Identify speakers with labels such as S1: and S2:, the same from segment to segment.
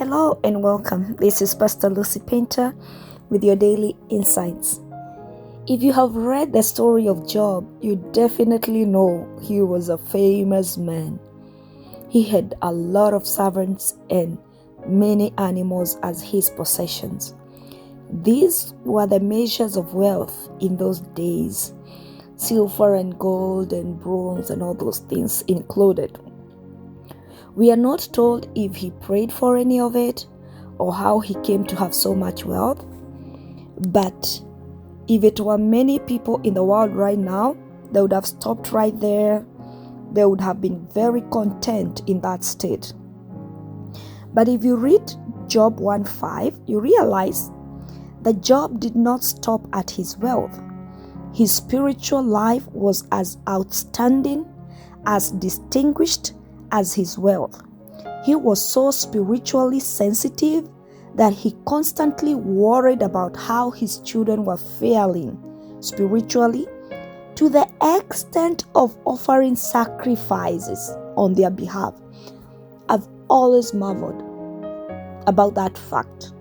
S1: Hello and welcome. This is Pastor Lucy Painter with your daily insights. If you have read the story of Job, you definitely know he was a famous man. He had a lot of servants and many animals as his possessions. These were the measures of wealth in those days. Silver and gold and bronze and all those things included. We are not told if he prayed for any of it or how he came to have so much wealth. But if it were many people in the world right now, they would have stopped right there. They would have been very content in that state. But if you read Job 1:5, you realize that Job did not stop at his wealth. His spiritual life was as outstanding, as distinguished as his wealth. He was so spiritually sensitive that he constantly worried about how his children were failing spiritually, to the extent of offering sacrifices on their behalf. I've always marveled about that fact.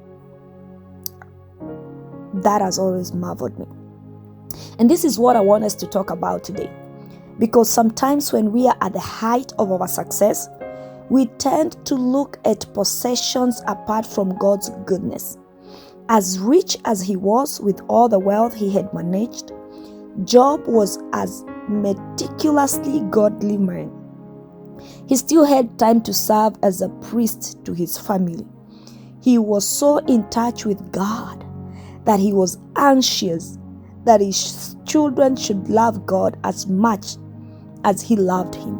S1: That has always marveled me. And this is what I want us to talk about today. Because sometimes when we are at the height of our success, we tend to look at possessions apart from God's goodness. As rich as he was with all the wealth he had managed, Job was as meticulously godly man. He still had time to serve as a priest to his family. He was so in touch with God that he was anxious that his children should love God as much as he loved him.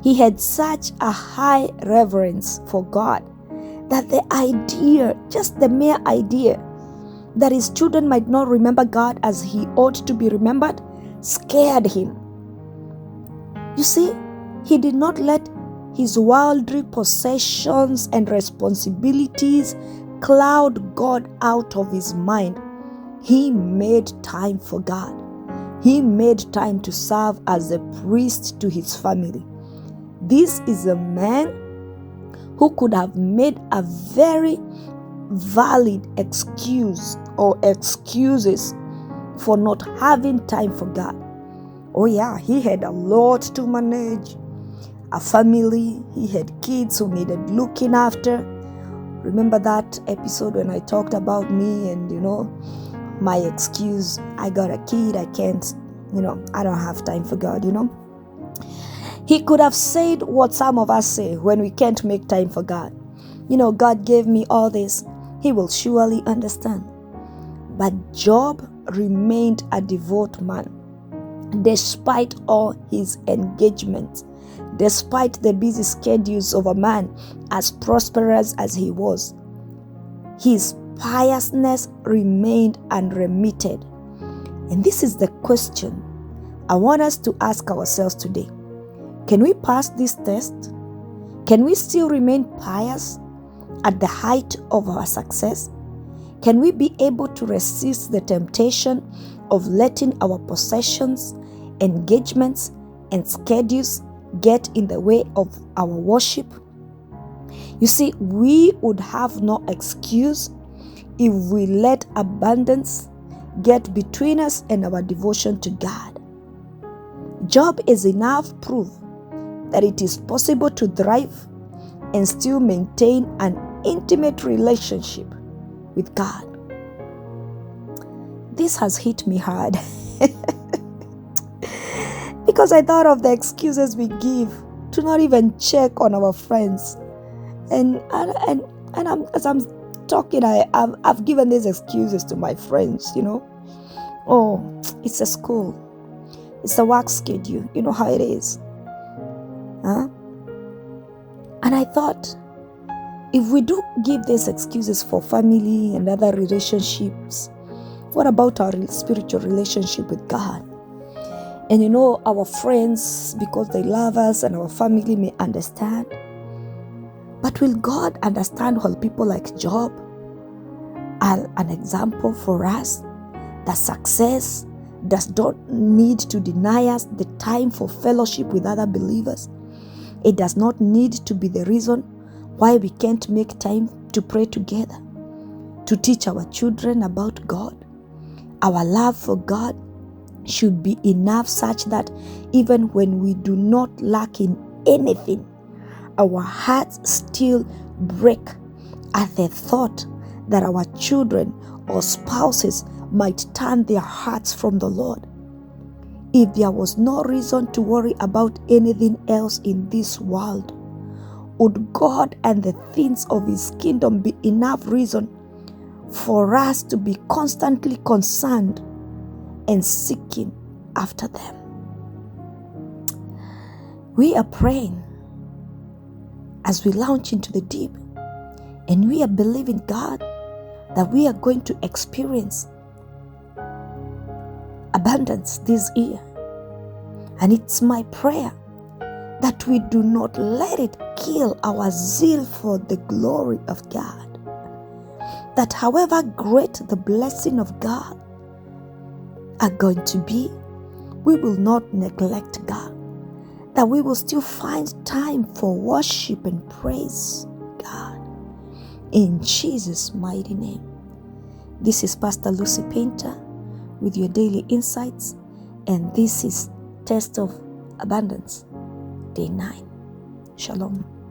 S1: He had such a high reverence for God that the idea, just the mere idea, that his children might not remember God as he ought to be remembered, scared him. You see, he did not let his worldly possessions and responsibilities cloud God out of his mind. He made time for God. He made time to serve as a priest to his family. This is a man who could have made a very valid excuse or excuses for not having time for God. Oh yeah, he had a lot to manage, a family, he had kids who needed looking after. Remember that episode when I talked about me and my excuse, I got a kid, I can't, I don't have time for God, He could have said what some of us say when we can't make time for God. God gave me all this. He will surely understand. But Job remained a devout man, despite all his engagements, despite the busy schedules of a man as prosperous as he was. His piousness remained unremitted. And this is the question I want us to ask ourselves today. Can we pass this test? Can we still remain pious at the height of our success? Can we be able to resist the temptation of letting our possessions, engagements, and schedules get in the way of our worship? You see, we would have no excuse if we let abundance get between us and our devotion to God. Job is enough proof that it is possible to thrive and still maintain an intimate relationship with God. This has hit me hard because I thought of the excuses we give to not even check on our friends. And as I'm talking, I've given these excuses to my friends, Oh, it's a school. It's a work schedule. You know how it is. Huh? And I thought, if we do give these excuses for family and other relationships, what about our spiritual relationship with God? And our friends, because they love us and our family may understand. But will God understand while people like Job are an example for us that success does not need to deny us the time for fellowship with other believers? It does not need to be the reason Why we can't make time to pray together, to teach our children about God. Our love for God should be enough such that even when we do not lack in anything, our hearts still break at the thought that our children or spouses might turn their hearts from the Lord. If there was no reason to worry about anything else in this world, would God and the things of His kingdom be enough reason for us to be constantly concerned and seeking after them? We are praying as we launch into the deep, and we are believing God that we are going to experience abundance this year. And it's my prayer that we do not let it kill our zeal for the glory of God. That however great the blessing of God are going to be, we will not neglect God. That we will still find time for worship and praise God. In Jesus' mighty name. This is Pastor Lucy Painter with your daily insights, and this is Test of Abundance, Day 9. Shalom.